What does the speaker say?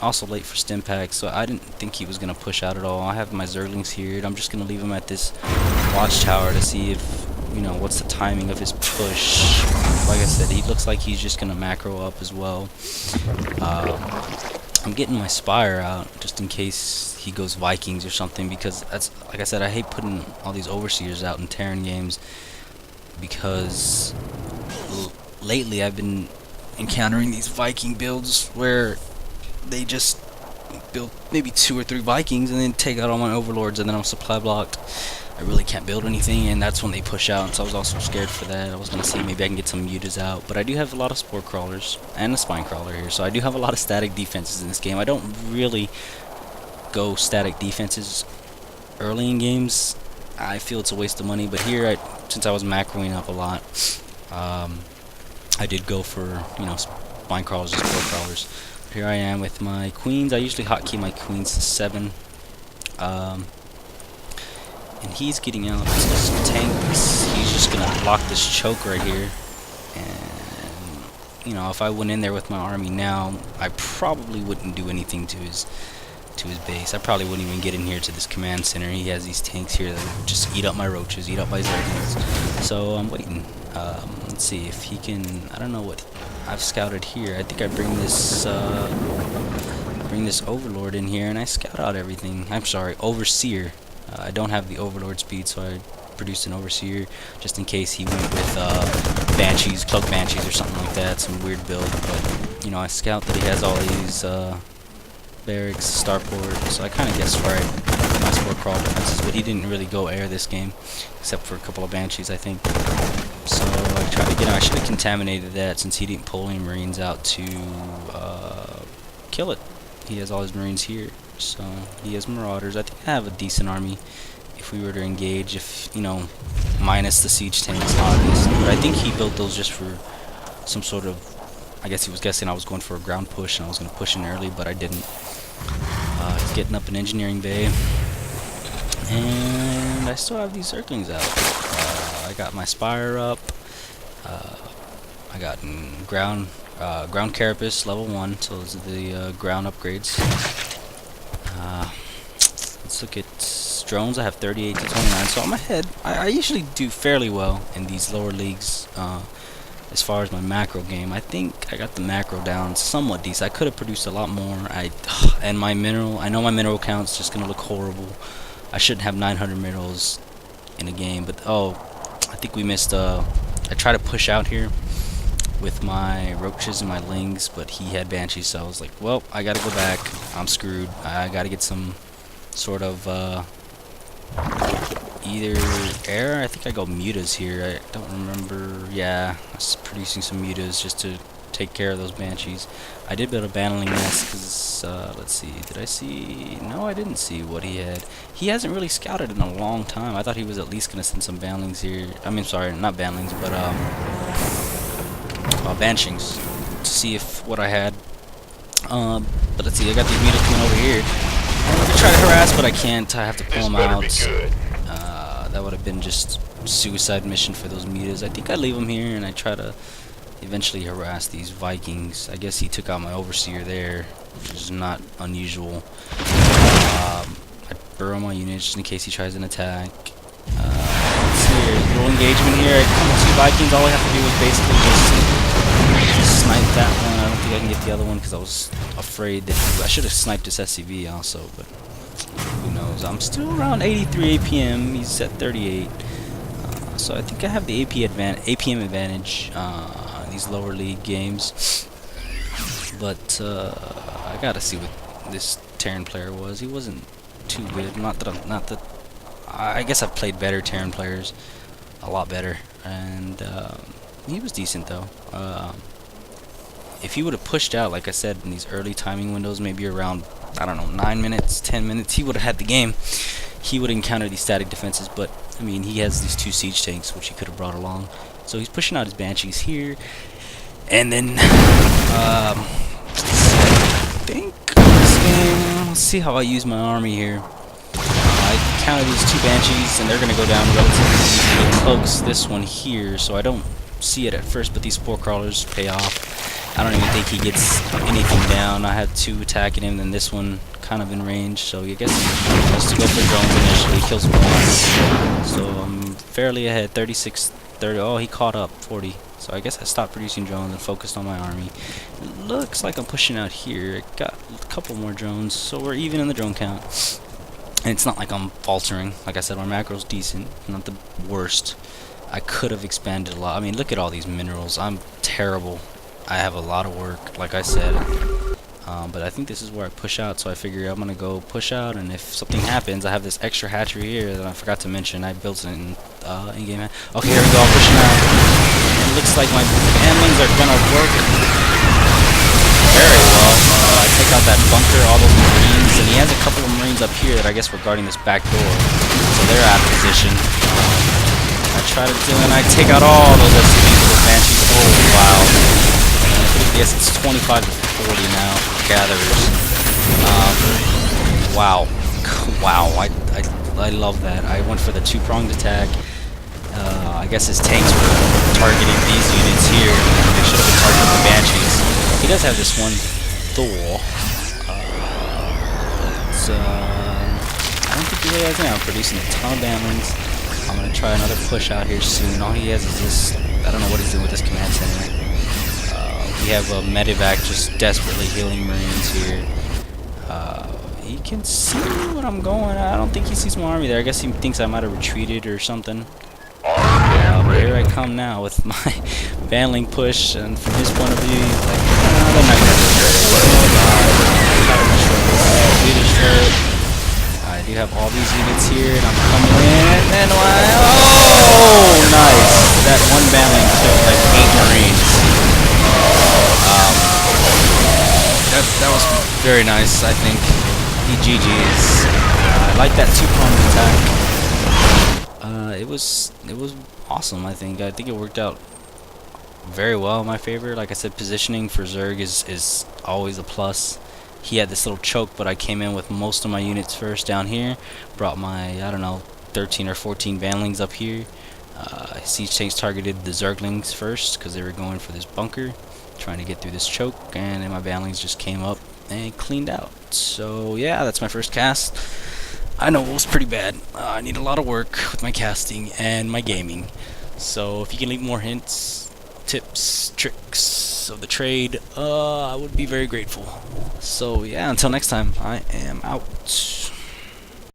Also late for stim pack, so I didn't think he was gonna push out at all. I have my Zerglings here, and I'm just gonna leave him at this watchtower to see if, you know, what's the timing of his push. Like I said, he looks like he's just gonna macro up as well. I'm getting my Spire out just in case he goes Vikings or something, because that's, like I said, I hate putting all these Overseers out in Terran games, because lately I've been encountering these Viking builds where they just build maybe 2 or 3 Vikings and then take out all my Overlords, and then I'm supply blocked. I really can't build anything, and that's when they push out, so I was also scared for that. I was going to see maybe I can get some mutas out, but I do have a lot of Spore Crawlers and a Spine Crawler here, so I do have a lot of static defenses in this game. I don't really go static defenses early in games. I feel it's a waste of money, but here, since I was macroing up a lot, I did go for, you know, Spine Crawlers and Spore Crawlers. Here I am with my Queens. I usually hotkey my Queens to 7. And he's getting out his tanks. He's just gonna block this choke right here. And you know, if I went in there with my army now, I probably wouldn't do anything to his base. I probably wouldn't even get in here to this command center. He has these tanks here that would just eat up my roaches, eat up my Zerglings. So I'm waiting. Let's see if he can. I don't know what I've scouted here. I think I bring this Overlord in here and I scout out everything. I'm sorry, Overseer. I don't have the Overlord speed, so I produced an Overseer just in case he went with Banshees, Cloak Banshees or something like that, some weird build. But, you know, I scout that he has all these barracks, starport, so I kind of guessed right with my Spore Crawl defenses, but he didn't really go air this game, except for a couple of Banshees, I think. So I tried to get him. I should have contaminated that since he didn't pull any Marines out to kill it. He has all his Marines here. So he has Marauders. I think I have a decent army if we were to engage, if, you know, minus the siege tanks, obviously. But I think he built those just for some sort of, I guess he was guessing I was going for a ground push and I was going to push in early, but I didn't. He's getting up an engineering bay. And I still have these Zerglings out. I got my Spire up. I got ground Carapace level 1, so those are the ground upgrades. Let's look at drones. I have 38 to 29, so I'm ahead. I usually do fairly well in these lower leagues as far as my macro game. I think I got the macro down somewhat decent. I could have produced a lot more. And my mineral, I know my mineral count's just gonna look horrible. I shouldn't have 900 minerals in a game, but I think we missed. I tried to push out here with my roaches and my lings, but he had banshees, so I was like, well, I gotta go back. I'm screwed. I gotta get some sort of either air. I think I go mutas here. I don't remember. Yeah, I was producing some mutas just to take care of those banshees. I did build a battling nest because let's see, did I see? No, I didn't see what he had. He hasn't really scouted in a long time. I thought he was at least gonna send some banlings here. I mean, sorry, not banlings, but Banshings to see if what I had. But let's see, I got these mutas coming over here. I'm gonna try to harass, but I can't. I have to pull them out. That would have been just suicide mission for those mutas. I think I leave them here and I try to eventually harass these Vikings. I guess he took out my Overseer there, which is not unusual. I burrow my unit just in case he tries an attack. Let's see here, little engagement here. I come with 2 Vikings. All I have to do is basically just snipe that one. I don't think I can get the other one because I was afraid that I should have sniped this SCV also, but who knows. I'm still around 83 APM. He's at 38. So I think I have the APM advantage in these lower league games. But I gotta see what this Terran player was. He wasn't too good. Not that I guess I've played better Terran players, a lot better, and he was decent though. If he would have pushed out, like I said, in these early timing windows, maybe around, I don't know, 9 minutes, 10 minutes, he would have had the game. He would encounter these static defenses, but I mean, he has these 2 siege tanks, which he could have brought along. So he's pushing out his banshees here, and then I think this game. Let's see how I use my army here. I counted these 2 banshees, and they're gonna go down relatively easily. It cloaks this one here, so I don't see it at first, but these Spore Crawlers pay off. I don't even think he gets anything down. I had 2 attacking him, then this one kind of in range. So I guess he has to go for drones initially. Kills 1. So I'm fairly ahead. 36, 30. Oh, he caught up. 40. So I guess I stopped producing drones and focused on my army. It looks like I'm pushing out here. I got a couple more drones, so we're even in the drone count. And it's not like I'm faltering. Like I said, my macro's decent, not the worst. I could have expanded a lot. I mean, look at all these minerals. I'm terrible. I have a lot of work, like I said. But I think this is where I push out, so I figure I'm gonna go push out, and if something happens, I have this extra hatchery here that I forgot to mention. I built it in in-game. Okay, here we go. I'm pushing out. It looks like my bandlings are gonna work very well. I take out that bunker, all those marines, and he has a couple of marines up here that I guess were guarding this back door, so they're out of position. I try to do, and I take out all those SCVs with those banshees. Oh wow! Yes, it's 25 to 40 now for gatherers. Wow, wow! I love that. I went for the 2-pronged attack. I guess his tanks were targeting these units here. They should have been targeting the banshees. He does have this one Thor, but I don't think he really has it. I'm producing a ton of bandlings. I'm gonna try another push out here soon. All he has is this. I don't know what he's doing with this command center. We have a medevac just desperately healing marines here. He can see where I'm going. I don't think he sees my army there. I guess he thinks I might have retreated or something. But here I come now with my bandling push, and from his point of view, he's like, they're not gonna destroy it. I do have all these units here, and I'm coming in, and oh, nice! That one bandling took like 8 marines. That was very nice, I think. He GG's. I like that 2-pronged attack. It was awesome, I think. I think it worked out very well in my favor. Like I said, positioning for Zerg is always a plus. He had this little choke, but I came in with most of my units first down here. Brought my, I don't know, 13 or 14 bandlings up here. Siege tanks targeted the Zerglings first because they were going for this bunker, trying to get through this choke, and then my bandlings just came up and cleaned out. So yeah, that's my first cast. I know it was pretty bad. I need a lot of work with my casting and my gaming. So if you can leave more hints, tips, tricks of the trade, I would be very grateful. So yeah, until next time, I am out.